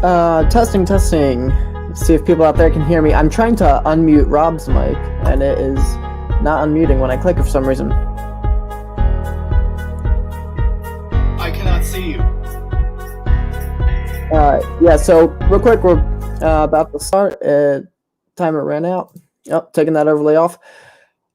Testing. See if people out there can hear me. I'm trying to unmute Rob's mic, and it is not unmuting when I click for some reason. I cannot see you. Yeah, so real quick, we're about to start. Timer ran out. Yep, taking that overlay off.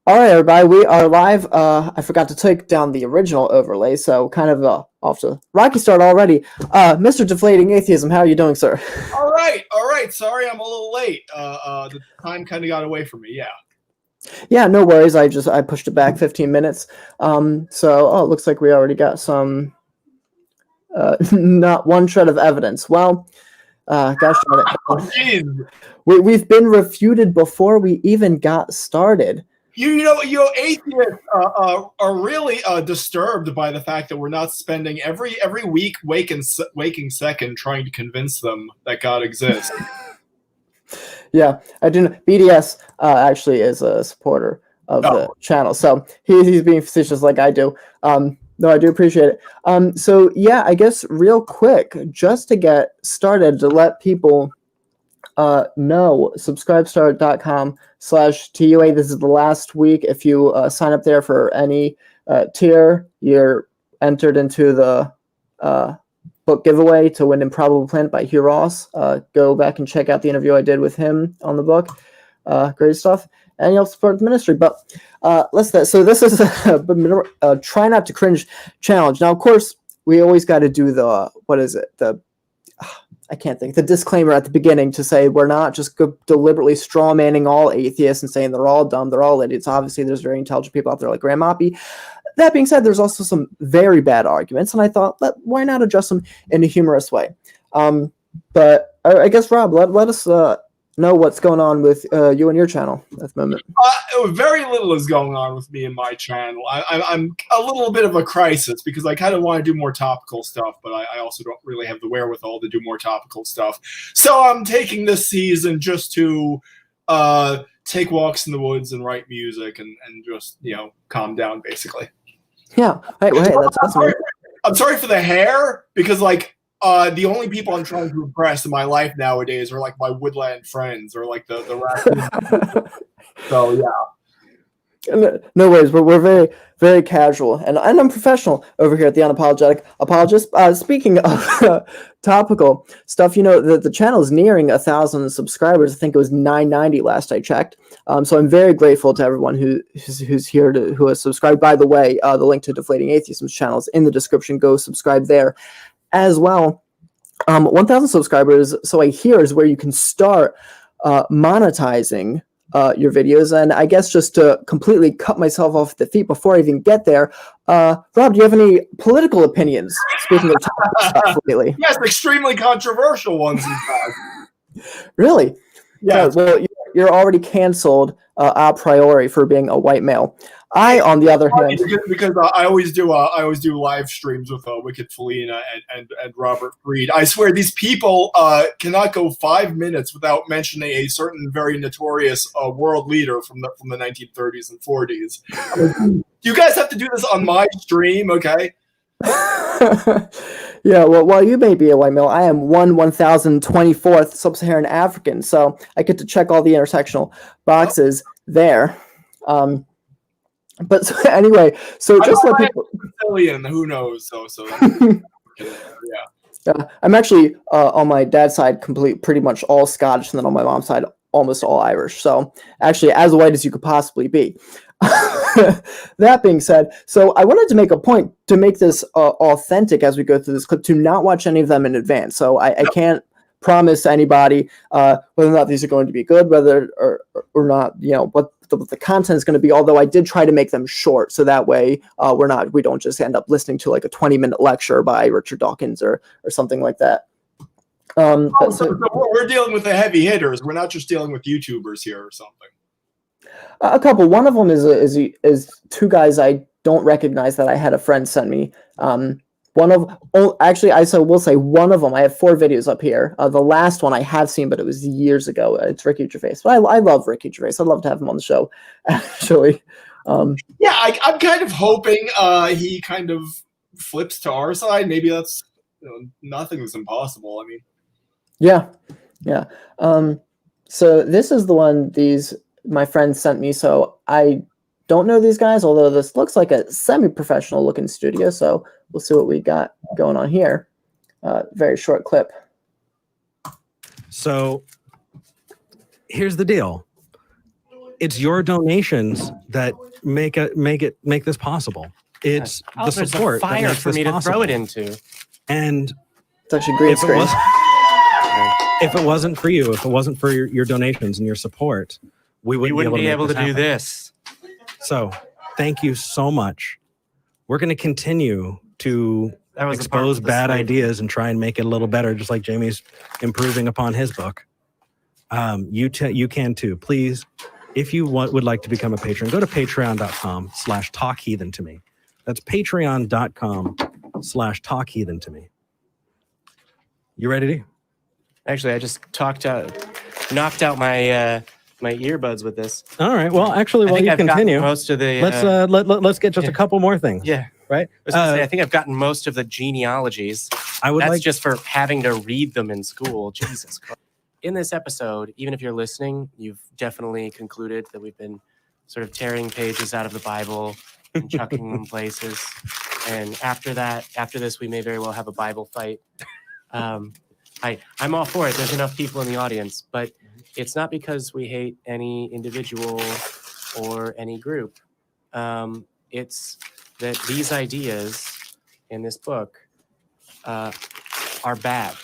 All right, everybody, we are live. I forgot to take down the original overlay, so kind of off to rocky start already. Mr. Deflating Atheism, how are you doing, sir? All right. Sorry, I'm a little late. The time kind of got away from me. Yeah. Yeah, no worries. I pushed it back 15 minutes. So it looks like we already got some not one shred of evidence. Well, gosh darn it. We've been refuted before we even got started. You know, atheists are really disturbed by the fact that we're not spending every week waking second trying to convince them that God exists. Yeah, I do know. BDS actually is a supporter of the channel, so he's being facetious like I do. No, I do appreciate it. So yeah, I guess real quick, just to get started, to let people know, subscribestar.com/TUA. This is the last week. If you sign up there for any tier, you're entered into the book giveaway to win Improbable Planet by Hugh Ross. Go back and check out the interview I did with him on the book. Great stuff. And you'll support the ministry. But so this is a try not to cringe challenge. Now, of course, we always got to do the disclaimer at the beginning to say we're not just deliberately strawmanning all atheists and saying they're all dumb, they're all idiots. Obviously, there's very intelligent people out there like Graham Oppie. That being said, there's also some very bad arguments, and I thought, why not address them in a humorous way? But I guess, Rob, let us know what's going on with you and your channel at the moment. Very little is going on with me and my channel. I'm a little bit of a crisis because I kind of want to do more topical stuff, but I also don't really have the wherewithal to do more topical stuff. So I'm taking this season just to take walks in the woods and write music and just, calm down, basically. Yeah. Hey, that's awesome. I'm sorry for the hair because, the only people I'm trying to impress in my life nowadays are like my woodland friends or like the raccoon. So yeah. No worries, but we're very, very casual and I'm professional over here at the Unapologetic Apologists. Speaking of topical stuff, the channel is nearing 1,000 subscribers. I think it was 990 last I checked. So I'm very grateful to everyone who's here who has subscribed. By the way, the link to Deflating Atheism's channel is in the description. Go subscribe there as well. 1,000 subscribers, so I hear, is where you can start monetizing your videos. And I guess just to completely cut myself off the feet before I even get there, Rob, do you have any political opinions, speaking of stuff lately? Yes, extremely controversial ones, in fact. Really? Yeah. Well, you're already canceled a priori for being a white male. On the other hand, because I always do live streams with Wicked Felina and Robert Freed. I swear these people cannot go 5 minutes without mentioning a certain very notorious world leader from the 1930s and 40s. You guys have to do this on my stream, okay? Yeah, well, while you may be a white male, I am 1,024th sub-Saharan African, so I get to check all the intersectional boxes there. But anyway, so just let people. Brazilian, who knows? So yeah. I'm actually on my dad's side pretty much all Scottish, and then on my mom's side almost all Irish. So actually, as white as you could possibly be. That being said, so I wanted to make a point to make this authentic as we go through this clip, to not watch any of them in advance. So I can't promise anybody whether or not these are going to be good, whether or not, what the content is going to be, although I did try to make them short, so that way we don't just end up listening to like a 20-minute lecture by Richard Dawkins or something like that. So we're dealing with the heavy hitters. We're not just dealing with YouTubers here or something. A couple. One of them is two guys I don't recognize that I had a friend send me. One of them. I have 4 videos up here. The last one I have seen, but it was years ago. It's Ricky Gervais. But I love Ricky Gervais. I'd love to have him on the show, actually. Yeah, I'm kind of hoping he kind of flips to our side. Maybe that's nothing is impossible. I mean, Yeah, yeah. So this is the one my friend sent me. So I don't know these guys, although this looks like a semi-professional looking studio. So we'll see what we got going on here. Very short clip. So here's the deal. It's your donations that make this possible. It's the support a fire that makes for this me to possible. throw it into. And It's actually green screen. If it wasn't for you, if it wasn't for your donations and your support, we wouldn't be able to happen. do this. So thank you so much. We're going to continue to expose bad ideas and try and make it a little better, just like Jamie's improving upon his book. You can too. Please, if you would like to become a patron, go to patreon.com/talkheathen to me. That's patreon.com/talkheathen to me. You ready to? Actually, I just knocked out my my earbuds with this. All right. Well, actually, while you continue, most of the let's get just a couple more things. Yeah. Right. I was gonna say, I think I've gotten most of the genealogies. That's just for having to read them in school. Jesus Christ. In this episode, even if you're listening, you've definitely concluded that we've been sort of tearing pages out of the Bible and chucking them places. And after this, we may very well have a Bible fight. I'm all for it. There's enough people in the audience, but it's not because we hate any individual or any group. It's that these ideas in this book are bad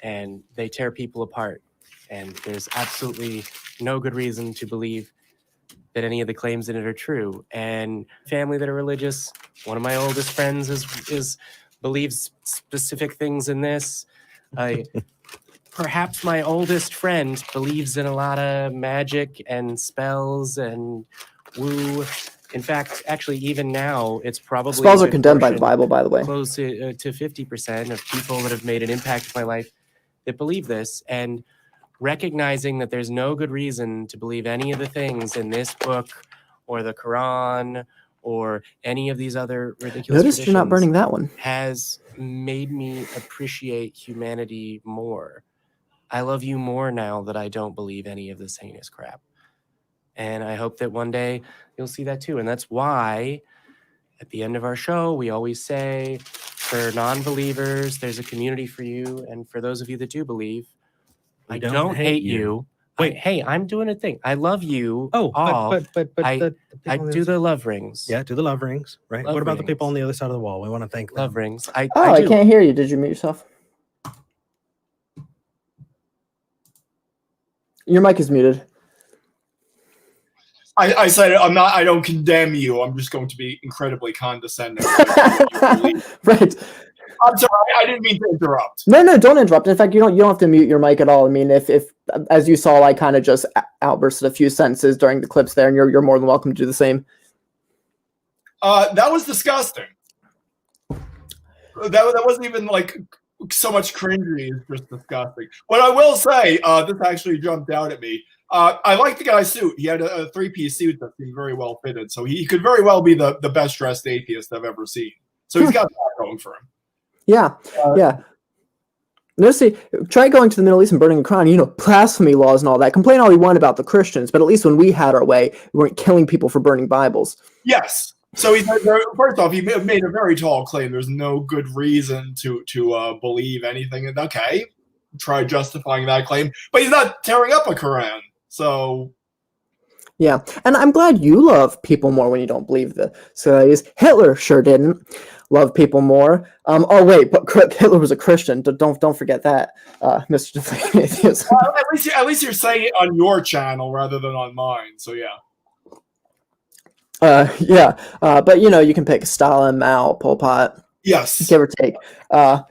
and they tear people apart. And there's absolutely no good reason to believe that any of the claims in it are true. And family that are religious, one of my oldest friends believes specific things in this. Perhaps my oldest friend believes in a lot of magic and spells and woo. In fact, actually, even now, it's probably Spells are condemned by the Bible, by the way. Close to 50% of people that have made an impact in my life that believe this, and recognizing that there's no good reason to believe any of the things in this book or the Quran or any of these other ridiculous Notice you're not burning that one. has made me appreciate humanity more. I love you more now that I don't believe any of this heinous crap. And I hope that one day you'll see that too. And that's why at the end of our show, we always say, for non-believers, there's a community for you. And for those of you that do believe, I don't hate you. Wait, hey, I'm doing a thing. I love you. Oh, all. but I do the love rings. Yeah, do the love rings, right? Love what about the rings. people on the other side of the wall? We want to thank them. Love rings. I can't hear you. Did you mute yourself? Your mic is muted. I said I don't condemn you. I'm just going to be incredibly condescending. Right. I'm sorry, I didn't mean to interrupt. No, don't interrupt. In fact, you don't have to mute your mic at all. I mean, if as you saw, I kind of just outbursted a few sentences during the clips there, and you're more than welcome to do the same. That was disgusting. That wasn't even like so much cringy. It's just disgusting. What I will say, this actually jumped out at me. I like the guy's suit. He had a three-piece suit that seemed very well fitted, so he could very well be the best dressed atheist I've ever seen. So he's got that going for him. Yeah, yeah. No, see, try going to the Middle East and burning a Quran. Blasphemy laws and all that. Complain all you want about the Christians, but at least when we had our way, we weren't killing people for burning Bibles. Yes. So first off, he made a very tall claim. There's no good reason to believe anything. Okay, try justifying that claim, but he's not tearing up a Quran. So. Yeah, and I'm glad you love people more when you don't believe the studies. Hitler sure didn't love people more. Oh wait, but Hitler was a Christian. Don't forget that, Mr. Deflating Atheist. Well, at least you're saying it on your channel rather than on mine. So yeah. But you can pick Stalin, Mao, Pol Pot. Yes. Give or take. The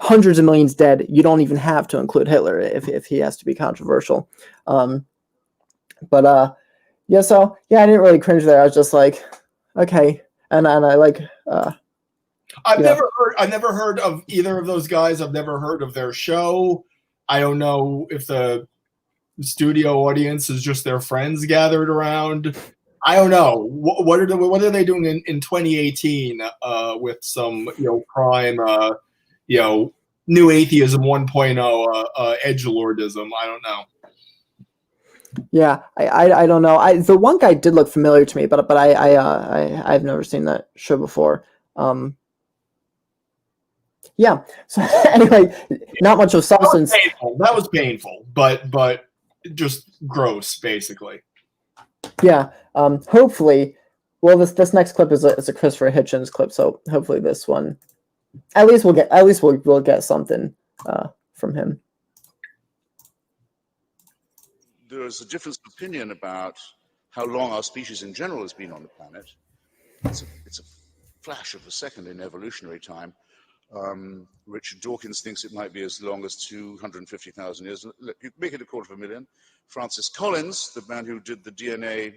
hundreds of millions dead. You don't even have to include Hitler if he has to be controversial. I didn't really cringe there. I was just like, okay, and I like. I've never heard of either of those guys. I've never heard of their show. I don't know if the studio audience is just their friends gathered around. I don't know. What are they doing in 2018 with some prime new atheism 1.0, edgelordism. I don't know. Yeah, I don't know. The one guy did look familiar to me, but I've never seen that show before. Yeah. So anyway, not much of substance. That was painful, but just gross, basically. Yeah. Hopefully, well, this next clip is a Christopher Hitchens clip, so hopefully this one, at least we'll get something from him. There is a difference of opinion about how long our species in general has been on the planet. It's a flash of a second in evolutionary time. Richard Dawkins thinks it might be as long as 250,000 years. You make it 250,000. Francis Collins, the man who did the DNA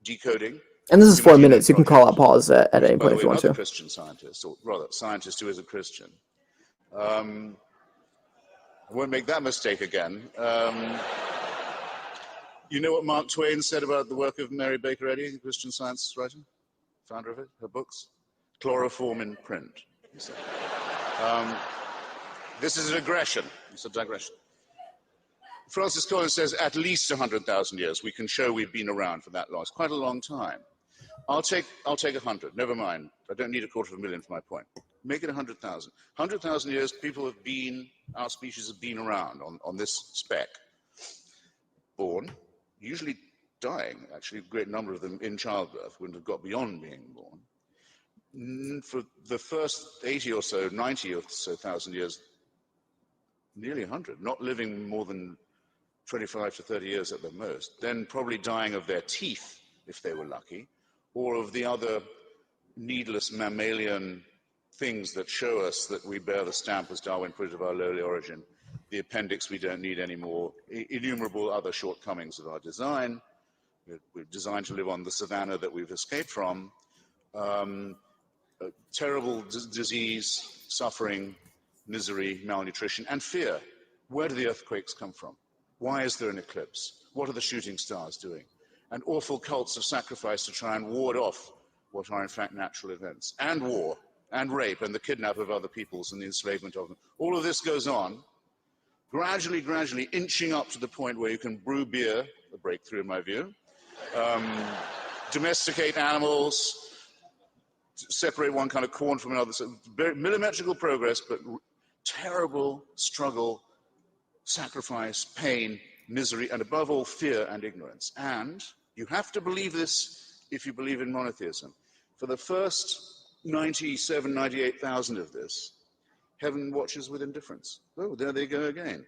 decoding. And this is 4 minutes. You can call out pause at any point if you want to. Christian scientist, or rather, scientist who is a Christian. I won't make that mistake again. You know what Mark Twain said about the work of Mary Baker Eddy, the Christian Science writer, founder of it, her books? Chloroform in print, he said. This is a digression. It's a digression. Francis Collins says at least 100,000 years. We can show we've been around for that long. It's quite a long time. I'll take 100. Never mind. I don't need 250,000 for my point. Make it 100,000. 100,000 years. People have been. Our species have been around on this speck. Born, usually dying. Actually, a great number of them in childbirth wouldn't have got beyond being born. For the first 80 or so, 90 or so thousand years, nearly 100, not living more than 25 to 30 years at the most, then probably dying of their teeth, if they were lucky, or of the other needless mammalian things that show us that we bear the stamp, as Darwin put it, of our lowly origin, the appendix we don't need anymore, innumerable other shortcomings of our design. We're designed to live on the savannah that we've escaped from. Terrible disease, suffering, misery, malnutrition, and fear. Where do the earthquakes come from? Why is there an eclipse? What are the shooting stars doing? And awful cults of sacrifice to try and ward off what are in fact natural events. And war, and rape, and the kidnap of other peoples and the enslavement of them. All of this goes on, gradually inching up to the point where you can brew beer, a breakthrough in my view, domesticate animals, separate one kind of corn from another. So very millimetrical progress, but terrible struggle, sacrifice, pain, misery, and above all, fear and ignorance. And you have to believe this if you believe in monotheism. For the first 97, 98,000 of this, heaven watches with indifference. Oh, there they go again.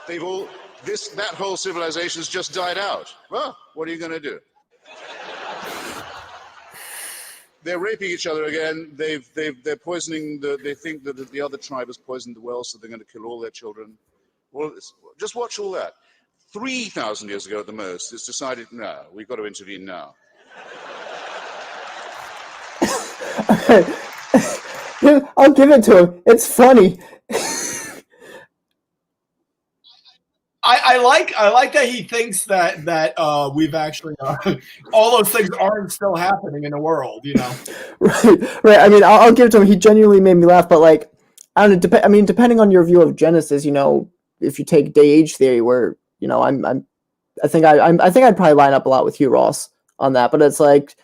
That whole civilization's just died out. Well, what are you going to do? They're raping each other again. They're poisoning they think that the other tribe has poisoned the well, so they're going to kill all their children. All of this. Just watch all that. 3,000 years ago at the most, it's decided, no, we've got to intervene now. I'll give it to him. It's funny. I like that he thinks that we've actually all those things aren't still happening in the world, you know. Right. I mean, I'll give it to him. He genuinely made me laugh. But like, I don't know. I mean, depending on your view of Genesis, you know, if you take day age theory, where you know, I think I'd probably line up a lot with you, Ross, on that. But it's like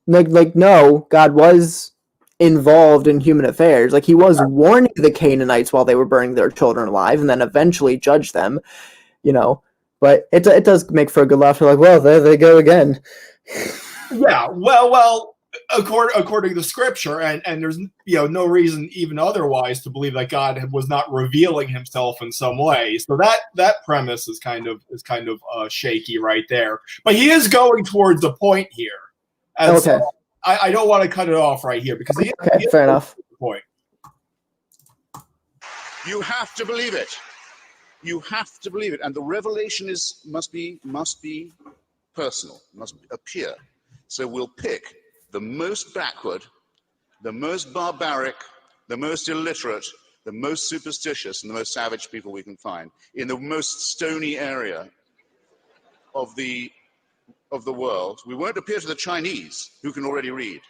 no, God was involved in human affairs. Like he was warning the Canaanites while they were burning their children alive, and then eventually judged them. You know, but it does make for a good laugh. You're like, well, there they go again. Yeah, well, according to the scripture, and there's no reason even otherwise to believe that God was not revealing Himself in some way. So that premise is kind of shaky right there. But he is going towards a point here. And okay. So I don't want to cut it off right here because he fair enough. Point. You have to believe it. You have to believe it, and the revelation must be personal, must appear. So we'll pick the most backward, the most barbaric, the most illiterate, the most superstitious, and the most savage people we can find in the most stony area of the world. We won't appear to the Chinese, who can already read.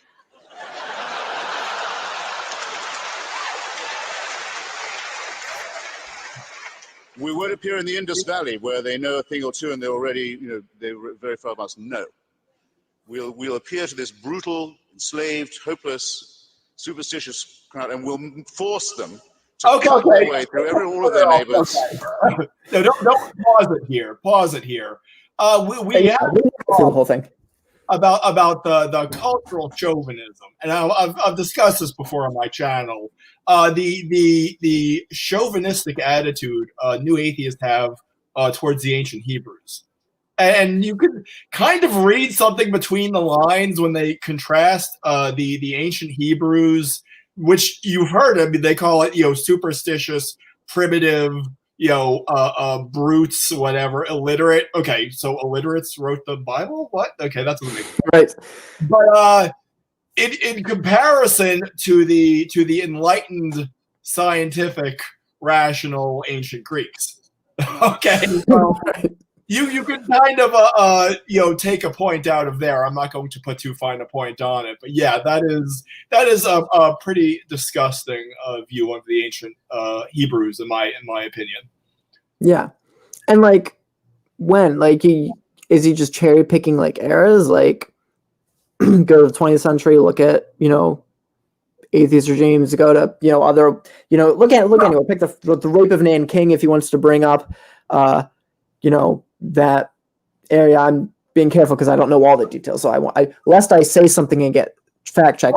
We won't appear in the Indus Valley where they know a thing or two and they're already, they're very far past. No. We'll appear to this brutal, enslaved, hopeless, superstitious crowd, and we'll force them to cut their way through all of their neighbors. Okay. No, don't pause it here. We have the whole thing about the cultural chauvinism, and I've discussed this before on my channel. The chauvinistic attitude new atheists have towards the ancient Hebrews. And you could kind of read something between the lines when they contrast the ancient Hebrews, which you've heard. I mean, they call it, superstitious, primitive, brutes, whatever, illiterate. Okay, so illiterates wrote the Bible? What? Okay, that's what it makes. Right. But in comparison to the enlightened, scientific, rational ancient Greeks. Okay, so you can kind of take a point out of there. I'm not going to put too fine a point on it, but yeah, that is a pretty disgusting view of the ancient Hebrews, in my opinion. Yeah, and when is he just cherry picking eras? Go to the 20th century, look at atheist regimes, go to other look anywhere, pick the rape of Nanking if he wants to bring up that area. I'm being careful because I don't know all the details, so lest I say something and get fact checked.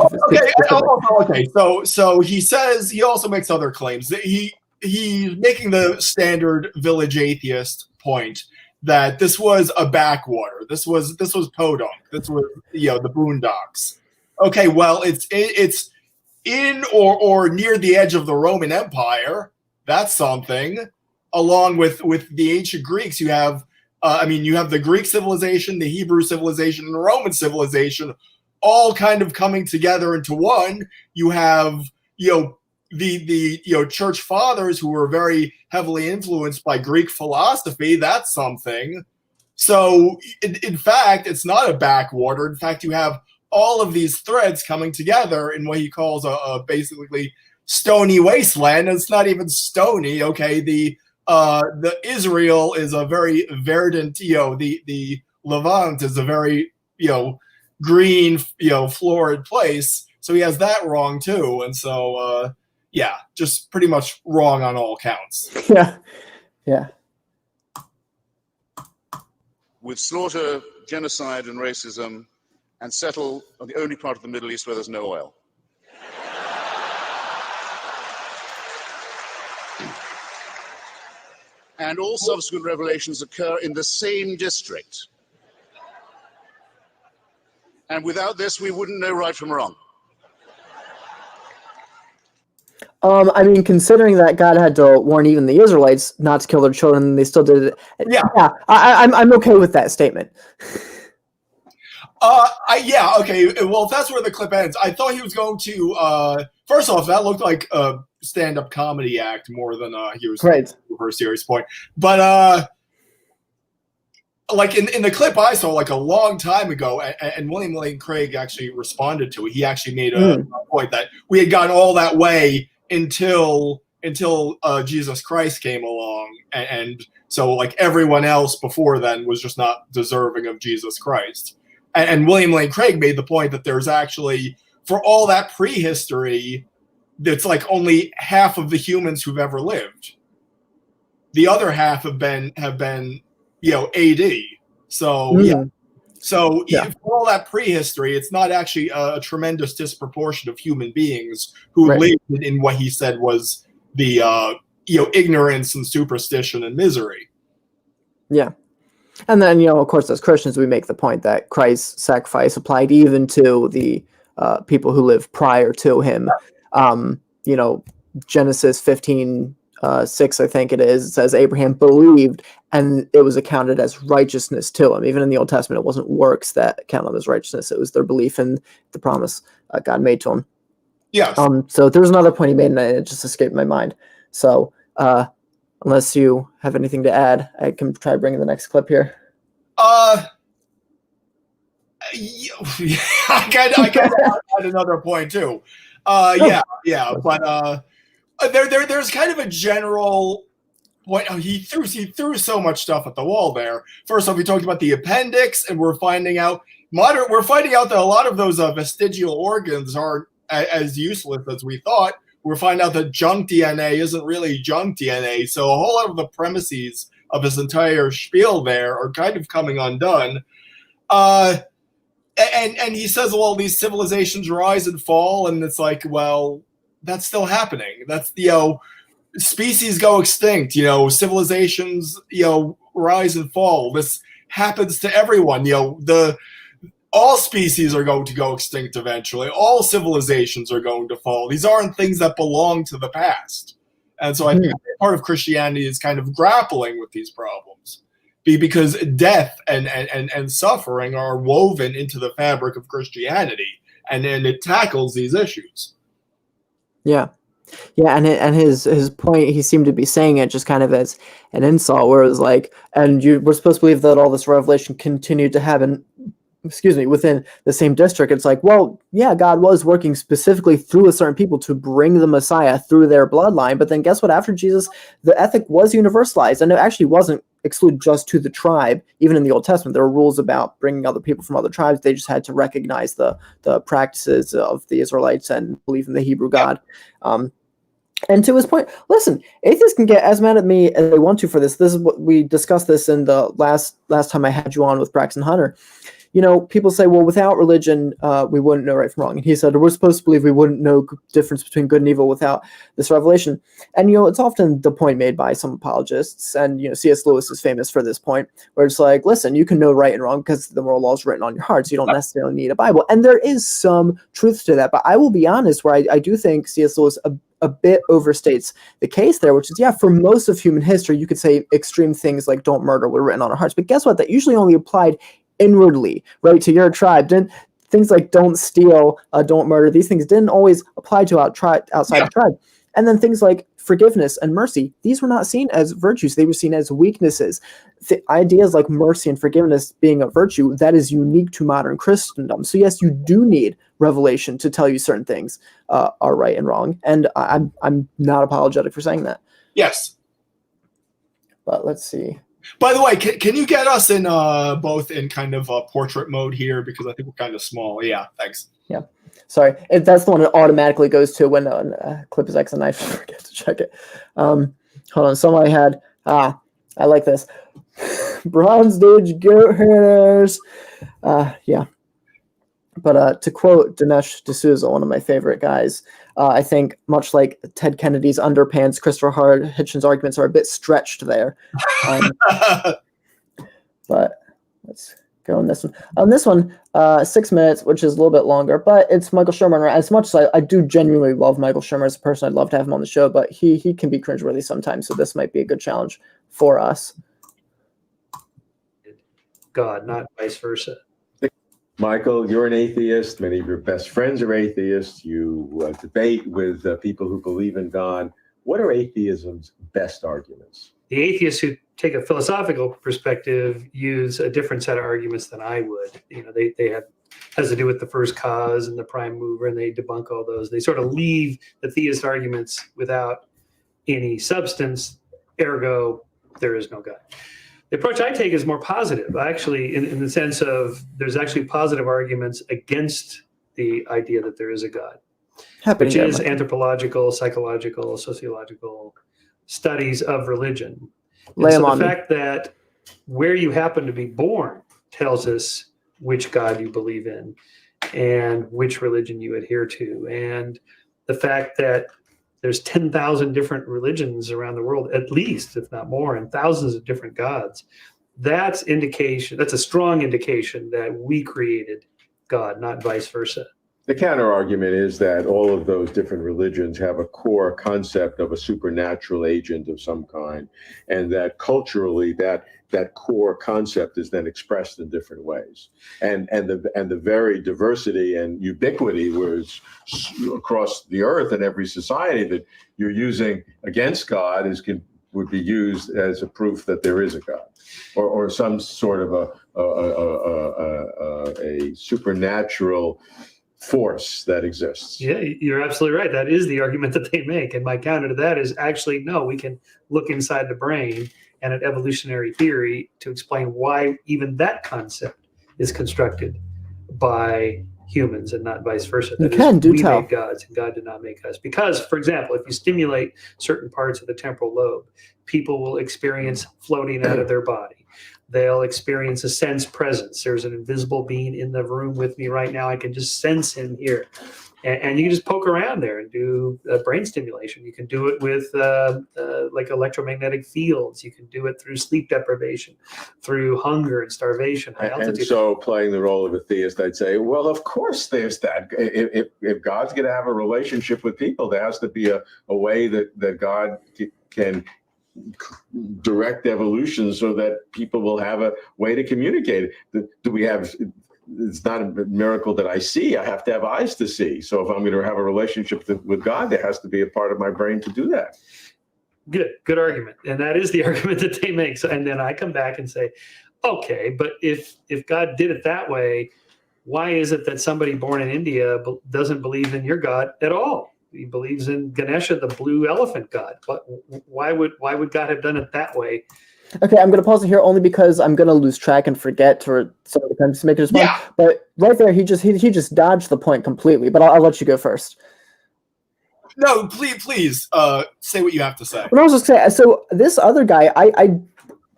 Okay. So he says, he also makes other claims that he's making the standard village atheist point that this was a backwater. This was Podunk. This was the Boondocks. Okay, well it's in or near the edge of the Roman Empire. That's something. Along with the ancient Greeks, you have the Greek civilization, the Hebrew civilization, and the Roman civilization, all kind of coming together into one. You have the church fathers who were very heavily influenced by Greek philosophy. That's something. So in fact, it's not a backwater. In fact, you have all of these threads coming together in what he calls a basically stony wasteland. And it's not even stony. Okay, the Israel is a very verdant, the Levant is a very, green, florid place. So he has that wrong too. And so, just pretty much wrong on all counts. Yeah. With slaughter, genocide, and racism, and settle on the only part of the Middle East where there's no oil. And all subsequent revelations occur in the same district. And without this, we wouldn't know right from wrong. Considering that God had to warn even the Israelites not to kill their children, they still did it. Yeah, I'm okay with that statement. Okay. Well, if that's where the clip ends, I thought he was going to. First off, that looked like a stand-up comedy act more than he was right for a serious point. But in the clip I saw a long time ago, and William Lane Craig actually responded to it. He actually made a point that we had gone all that way until Jesus Christ came along, and so everyone else before then was just not deserving of Jesus Christ. And William Lane Craig made the point that there's actually, for all that prehistory, it's only half of the humans who've ever lived. The other half have been AD. So for all that prehistory, it's not actually a tremendous disproportion of human beings who lived in what he said was the ignorance and superstition and misery. Yeah. And then, of course, as Christians, we make the point that Christ's sacrifice applied even to the people who lived prior to him. Genesis 15:6, I think it is, it says Abraham believed, and it was accounted as righteousness to him. Even in the Old Testament, it wasn't works that counted as righteousness. It was their belief in the promise God made to him. Yes. So there's another point he made, and it just escaped my mind. So, unless you have anything to add, I can try bringing the next clip here. I got another point too. But there's kind of a general point out he threw so much stuff at the wall there. First off, he talked about the appendix, and we're finding out that a lot of those vestigial organs aren't as useless as we thought. We're finding out that junk DNA isn't really junk DNA. So a whole lot of the premises of his entire spiel there are kind of coming undone. And he says, well, these civilizations rise and fall, and it's like, well, that's still happening. That's, species go extinct, civilizations, rise and fall. This happens to everyone. All species are going to go extinct eventually. All civilizations are going to fall. These aren't things that belong to the past. And so I think part of Christianity is kind of grappling with these problems, because death and suffering are woven into the fabric of Christianity, and it tackles these issues. Yeah. Yeah, and his point, he seemed to be saying it just kind of as an insult, where it was like, and we're supposed to believe that all this revelation continued to happen, within the same district. It's like, well, yeah, God was working specifically through a certain people to bring the Messiah through their bloodline, but then guess what? After Jesus, the ethic was universalized, and it actually wasn't excluded just to the tribe. Even in the Old Testament, there were rules about bringing other people from other tribes. They just had to recognize the practices of the Israelites and believe in the Hebrew God. And to his point, listen, atheists can get as mad at me as they want to for this. This is what we discussed this in the last time I had you on with Braxton Hunter. People say, well, without religion, we wouldn't know right from wrong. And he said, we're supposed to believe we wouldn't know difference between good and evil without this revelation. And, it's often the point made by some apologists. And, C.S. Lewis is famous for this point, where it's like, listen, you can know right and wrong because the moral law is written on your heart. So you don't necessarily need a Bible. And there is some truth to that. But I will be honest, where I do think C.S. Lewis a bit overstates the case there, which is, yeah, for most of human history, you could say extreme things like don't murder were written on our hearts. But guess what? That usually only applied inwardly, right, to your tribe. Didn't things like don't steal, don't murder, these things didn't always apply to outside the tribe. And then things like forgiveness and mercy, these were not seen as virtues, they were seen as weaknesses. The ideas like mercy and forgiveness being a virtue, that is unique to modern Christendom. So yes, you do need revelation to tell you certain things are right and wrong, and I'm not apologetic for saying that. Yes. But let's see. By the way, can you get us in both in kind of portrait mode here, because I think we're kind of small. Yeah, thanks. Yeah, sorry. That's the one it automatically goes to when a clip is X and I forget to check it. Hold on. Somebody had I like this. Bronze Age goat herders. Yeah. But to quote Dinesh D'Souza, one of my favorite guys, I think much like Ted Kennedy's underpants, Christopher Hitchens' arguments are a bit stretched there. But let's go on this one. On this one, 6 minutes, which is a little bit longer, but it's Michael Shermer. As much as I do genuinely love Michael Shermer as a person, I'd love to have him on the show, but he can be cringeworthy sometimes, so this might be a good challenge for us. God, not vice versa. Michael, you're an atheist. Many of your best friends are atheists. You debate with people who believe in God. What are atheism's best arguments? The atheists who take a philosophical perspective use a different set of arguments than I would. They have has to do with the first cause and the prime mover, and they debunk all those. They sort of leave the theist arguments without any substance. Ergo, there is no God. The approach I take is more positive, actually, in the sense of there's actually positive arguments against the idea that there is a God, which is anthropological, psychological, sociological studies of religion. And so the fact that where you happen to be born tells us which God you believe in and which religion you adhere to. And the fact that there's 10,000 different religions around the world, at least, if not more, and thousands of different gods. That's a strong indication that we created God, not vice versa. The counter argument is that all of those different religions have a core concept of a supernatural agent of some kind, and that culturally that core concept is then expressed in different ways. And the very diversity and ubiquity was across the earth in every society that you're using against God would be used as a proof that there is a God, or some sort of a supernatural force that exists. Yeah, you're absolutely right. That is the argument that they make. And my counter to that is actually, no, we can look inside the brain and at evolutionary theory to explain why even that concept is constructed by humans and not vice versa. You can do tell. We made gods and God did not make us. Because, for example, if you stimulate certain parts of the temporal lobe, people will experience floating out of their body. They'll experience a sense presence. There's an invisible being in the room with me right now. I can just sense him here. And you can just poke around there and do brain stimulation. You can do it with like electromagnetic fields. You can do it through sleep deprivation, through hunger and starvation. And so playing the role of a theist, I'd say, well, of course there's that. If God's going to have a relationship with people, there has to be a way that God can direct evolution so that people will have a way to communicate. Do we have... It's not a miracle that I see. I have to have eyes to see. So if I'm going to have a relationship with God, there has to be a part of my brain to do that. Good argument. And that is the argument that they make. So, and then I come back and say, okay, but if God did it that way, why is it that somebody born in India doesn't believe in your God at all? He believes in Ganesha, the blue elephant god. But why would God have done it that way? Okay, I'm going to pause it here only because I'm going to lose track and forget to some of the times to make it respond. Yeah. But right there, he just dodged the point completely. But I'll let you go first. No, please, say what you have to say. What I was just saying, so this other guy, I'm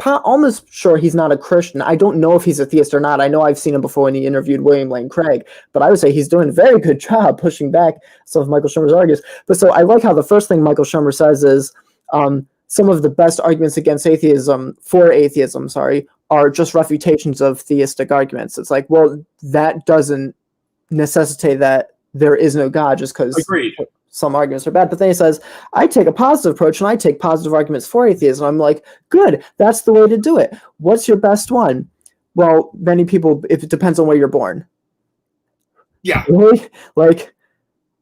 almost sure he's not a Christian. I don't know if he's a theist or not. I know I've seen him before when he interviewed William Lane Craig, but I would say he's doing a very good job pushing back some of Michael Shermer's arguments. But so I like how the first thing Michael Shermer says is, some of the best arguments against atheism, are just refutations of theistic arguments. It's like, well, that doesn't necessitate that there is no God just because some arguments are bad. But then he says, I take a positive approach and I take positive arguments for atheism. I'm like, good, that's the way to do it. What's your best one? Well, many people, if it depends on where you're born. Yeah. Really? Like,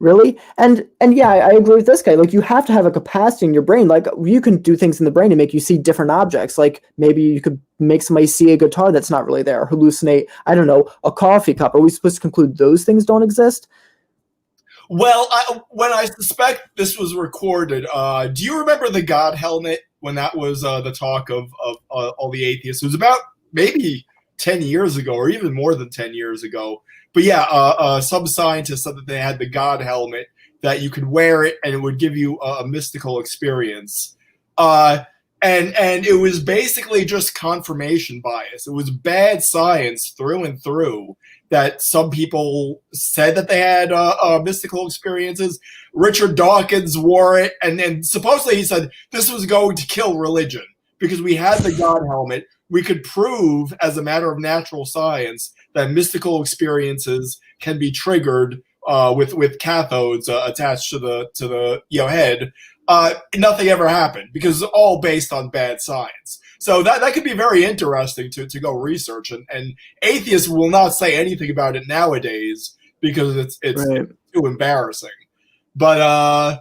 really? And yeah, I agree with this guy. Like, you have to have a capacity in your brain. Like, you can do things in the brain to make you see different objects. Like, maybe you could make somebody see a guitar that's not really there, or hallucinate, I don't know, a coffee cup. Are we supposed to conclude those things don't exist? Well, when I suspect this was recorded, do you remember the God helmet when that was the talk of all the atheists? It was about maybe 10 years ago, or even more than 10 years ago. But yeah, some scientists said that they had the God helmet, that you could wear it and it would give you a mystical experience. And it was basically just confirmation bias. It was bad science through and through that some people said that they had mystical experiences. Richard Dawkins wore it, and then supposedly he said this was going to kill religion because we had the God helmet. We could prove, as a matter of natural science, that mystical experiences can be triggered with cathodes attached to the head. Nothing ever happened because it's all based on bad science. So that could be very interesting to go research. And atheists will not say anything about it nowadays because it's right. too embarrassing. But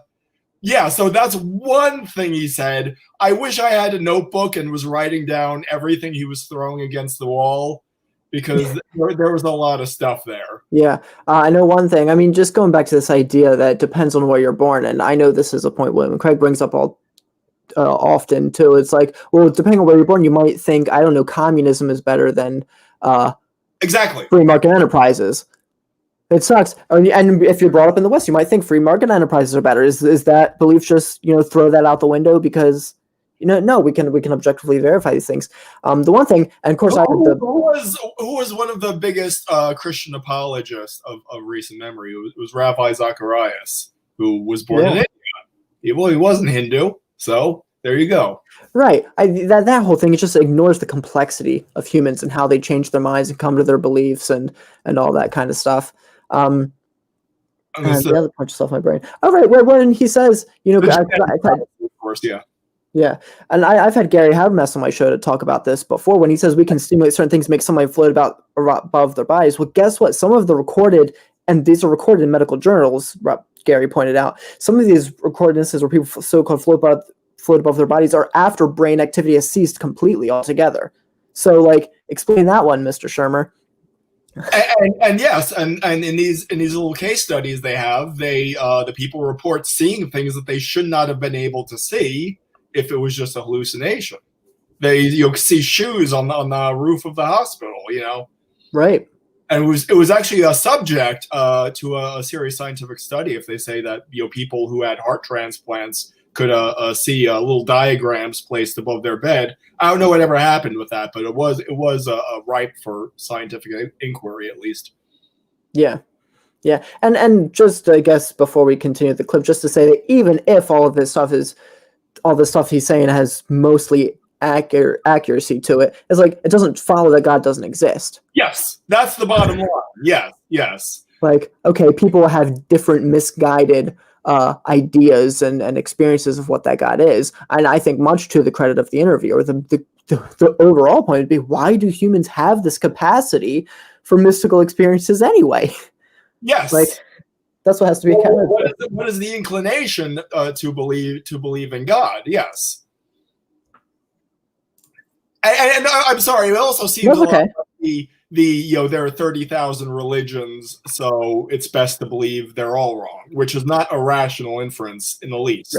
yeah, so that's one thing he said. I wish I had a notebook and was writing down everything he was throwing against the wall, because there was a lot of stuff there. Yeah, I know one thing. I mean, just going back to this idea that it depends on where you're born, and I know this is a point William Craig brings up all often too. It's like, well, depending on where you're born, you might think, I don't know, communism is better than exactly free market enterprises. It sucks. And if you're brought up in the West, you might think free market enterprises are better. Is that belief just, throw that out the window because, no, we can objectively verify these things. The one thing, and of course, who was one of the biggest Christian apologists of recent memory? It was Rabbi Zacharias, who was born in India. He wasn't Hindu, so there you go. Right. That whole thing, it just ignores the complexity of humans and how they change their minds and come to their beliefs and all that kind of stuff. The other bunch of stuff in my brain. All right. When he says, of course, yeah. Yeah, and I've had Gary Habermas on my show to talk about this before. When he says we can stimulate certain things, make somebody float above their bodies. Well, guess what? Some of the recorded, and these are recorded in medical journals, Gary pointed out, some of these recorded instances where people so-called float above their bodies are after brain activity has ceased completely altogether. So, explain that one, Mr. Shermer. And yes, and in these little case studies they have, the people report seeing things that they should not have been able to see if it was just a hallucination. They see shoes on the roof of the hospital, Right. And it was actually a subject to a serious scientific study. If they say that people who had heart transplants could see little diagrams placed above their bed. I don't know what ever happened with that, but it was ripe for scientific inquiry, at least. Yeah. Yeah. And just, I guess, before we continue the clip, just to say that even if all this stuff he's saying has mostly accuracy to it, it's like, it doesn't follow that God doesn't exist. Yes, that's the bottom line. Yes. Like, okay, people have different misguided ideas and experiences of what that God is. And I think much to the credit of the interviewer, the overall point would be, why do humans have this capacity for mystical experiences anyway? Yes. Like, that's what has to be accounted for. What is the inclination to believe in God? Yes. And I'm sorry, it also seems okay. There are 30,000 religions, so it's best to believe they're all wrong, which is not a rational inference in the least.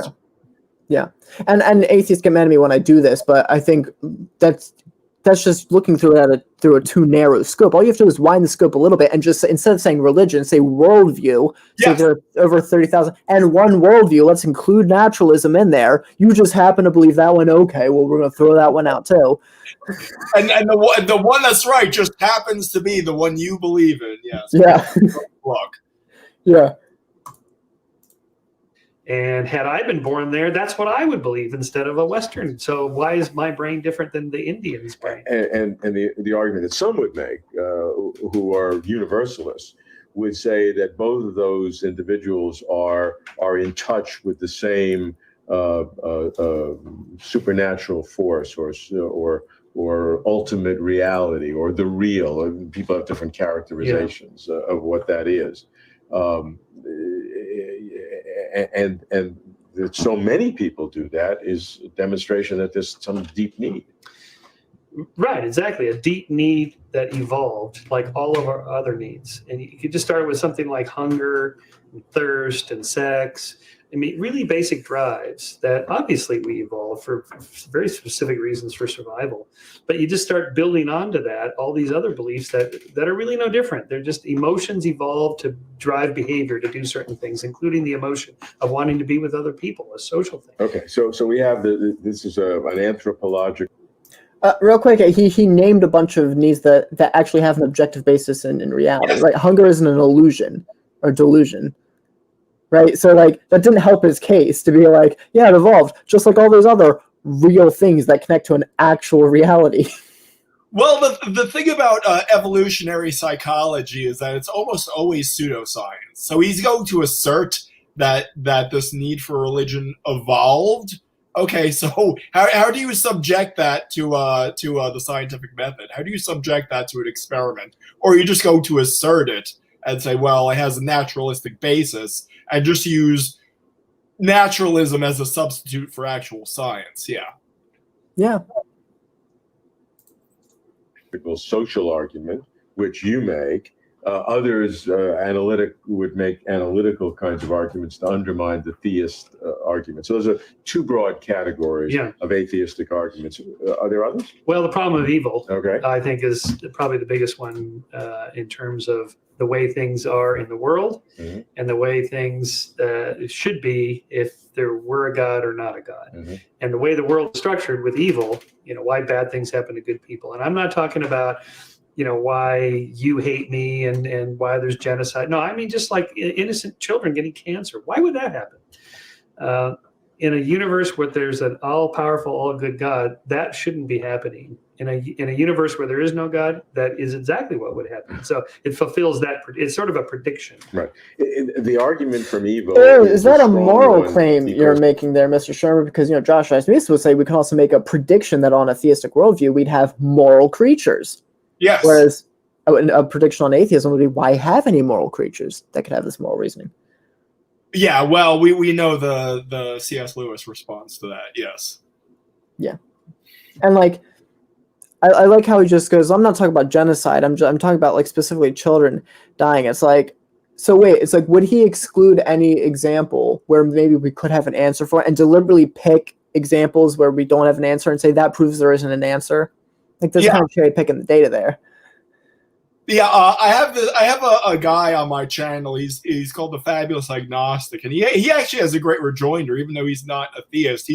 Yeah. And atheists get mad at me when I do this, but I think that's just looking through it through a too narrow scope. All you have to do is wind the scope a little bit and just, instead of saying religion, say worldview. Yes. So there are over 30,000. And one worldview, let's include naturalism in there. You just happen to believe that one. Okay, well, we're going to throw that one out too. And the one that's right just happens to be the one you believe in. Yes. Yeah. Look. Yeah. And had I been born there, that's what I would believe instead of a Western. So why is my brain different than the Indian's brain? And the argument that some would make, who are universalists, would say that both of those individuals are in touch with the same supernatural force or ultimate reality or the real. People have different characterizations of what that is. And that so many people do that is a demonstration that there's some deep need. Right, exactly. A deep need that evolved like all of our other needs. And you could just start with something like hunger and thirst and sex. I mean, really basic drives that obviously we evolved for very specific reasons for survival. But you just start building onto that all these other beliefs that are really no different. They're just emotions evolved to drive behavior to do certain things, including the emotion of wanting to be with other people, a social thing. Okay, so we have this is an anthropological. Real quick, he named a bunch of needs that actually have an objective basis in reality. Yes. Right? Hunger isn't an illusion or delusion. Right, so like that didn't help his case to be like, yeah, it evolved, just like all those other real things that connect to an actual reality. Well, the thing about evolutionary psychology is that it's almost always pseudoscience. So he's going to assert that this need for religion evolved. Okay, so how do you subject that to the scientific method? How do you subject that to an experiment? Or you just go to assert it and say, well, it has a naturalistic basis, and just use naturalism as a substitute for actual science. Yeah. Social argument, which you make. Others would make analytical kinds of arguments to undermine the theist argument. So those are two broad categories of atheistic arguments. Are there others? Well, the problem of evil, okay, I think, is probably the biggest one in terms of the way things are in the world and the way things should be if there were a God or not a God. And the way the world is structured with evil, why bad things happen to good people. And I'm not talking about why you hate me and why there's genocide. No, I mean, just like innocent children getting cancer. Why would that happen? In a universe where there's an all-powerful, all-good God, that shouldn't be happening. In a universe where there is no God, that is exactly what would happen. So it fulfills that. It's sort of a prediction. Right. The argument from evil is that a moral claim you're making there, Mr. Shermer? Because Josh Smith would say we can also make a prediction that on a theistic worldview we'd have moral creatures. Yes. Whereas a prediction on atheism would be, why have any moral creatures that could have this moral reasoning? Yeah, well, we know the C.S. Lewis response to that, yes. Yeah. And like, I like how he just goes, I'm not talking about genocide. I'm talking about like specifically children dying. It's like, so wait, it's like, would he exclude any example where maybe we could have an answer for it and deliberately pick examples where we don't have an answer and say that proves there isn't an answer? Like there's kind of cherry picking the data there. Yeah, I have a guy on my channel. He's called the Fabulous Agnostic, and he actually has a great rejoinder, even though he's not a theist. He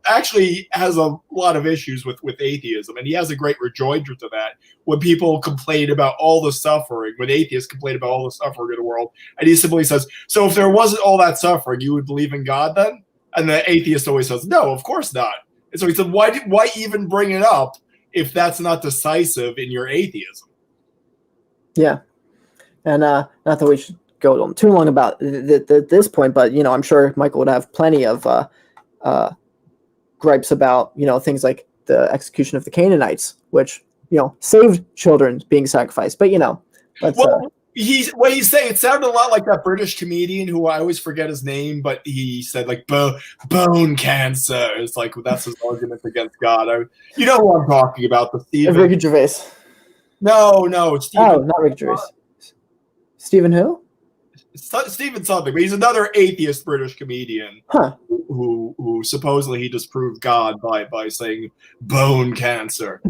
actually has a lot of issues with atheism, and he has a great rejoinder to that. When people complain about all the suffering, when atheists complain about all the suffering in the world, and he simply says, "So if there wasn't all that suffering, you would believe in God then?" And the atheist always says, "No, of course not." And so he said, "Why even bring it up if that's not decisive in your atheism?" Yeah, and not that we should go on too long about this point, but I'm sure Michael would have plenty of gripes about things like the execution of the Canaanites, which saved children being sacrificed. But he's saying, it sounded a lot like that British comedian who I always forget his name, but he said like bone cancer. It's like, well, that's his argument against God. You know who I'm talking about? The Stephen. Ricky Gervais. No, Stephen. Oh, not Rick Gervais. Stephen who? Stephen something, but he's another atheist British comedian who supposedly he disproved God by saying bone cancer.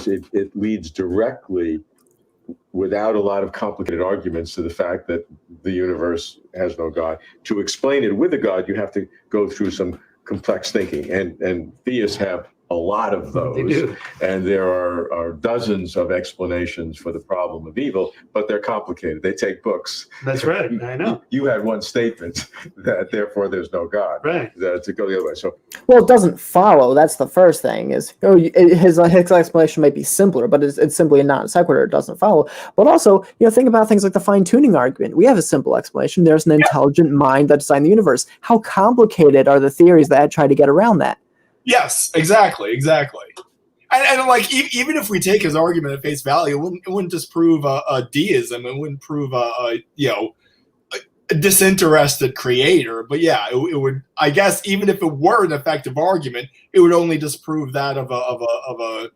It leads directly, without a lot of complicated arguments, to the fact that the universe has no God. To explain it with a God, you have to go through some complex thinking, and theists have a lot of those. They do. And there are dozens of explanations for the problem of evil, but they're complicated. They take books. That's right. I know. You had one statement that therefore there's no God. Right. To go the other way. So, well, it doesn't follow. That's the first thing. Is his explanation might be simpler, but it's simply a non sequitur. It doesn't follow. But also, think about things like the fine tuning argument. We have a simple explanation. There's an intelligent mind that designed the universe. How complicated are the theories that try to get around that? Yes, exactly. And like, even if we take his argument at face value, it wouldn't disprove a deism. It wouldn't prove a disinterested creator. But yeah, it would. I guess even if it were an effective argument, it would only disprove that of a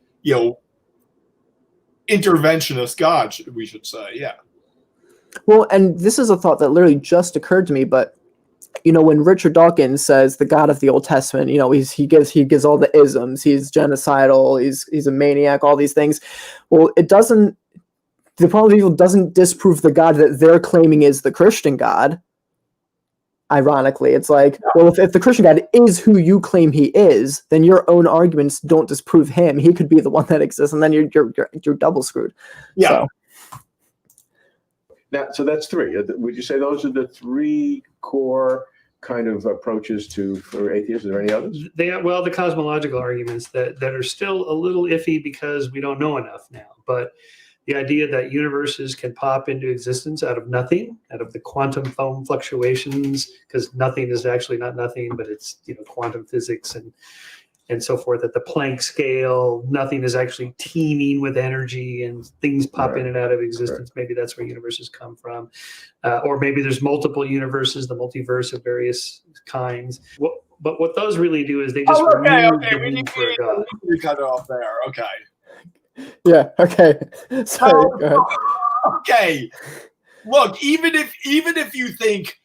interventionist God. We should say, yeah. Well, and this is a thought that literally just occurred to me, but. When Richard Dawkins says the God of the Old Testament, he gives all the isms, he's genocidal, he's a maniac, all these things. Well, the problem of evil doesn't disprove the God that they're claiming is the Christian God. Ironically, it's like, well, if the Christian God is who you claim he is, then your own arguments don't disprove him. He could be the one that exists, and then you're double screwed. Yeah. So. Now, so that's three. Would you say those are the three core kind of approaches for atheists? Are there any others? The cosmological arguments that are still a little iffy because we don't know enough now. But the idea that universes can pop into existence out of nothing, out of the quantum foam fluctuations, because nothing is actually not nothing, but it's quantum physics and so forth. At the Planck scale, nothing is actually teeming with energy and things pop in and out of existence. Maybe that's where universes come from. Or maybe there's multiple universes, the multiverse of various kinds. But what those really do is they just remove the need for a God. We cut it off there. Okay. Yeah, okay. Sorry, go ahead. Okay. Look, even if you think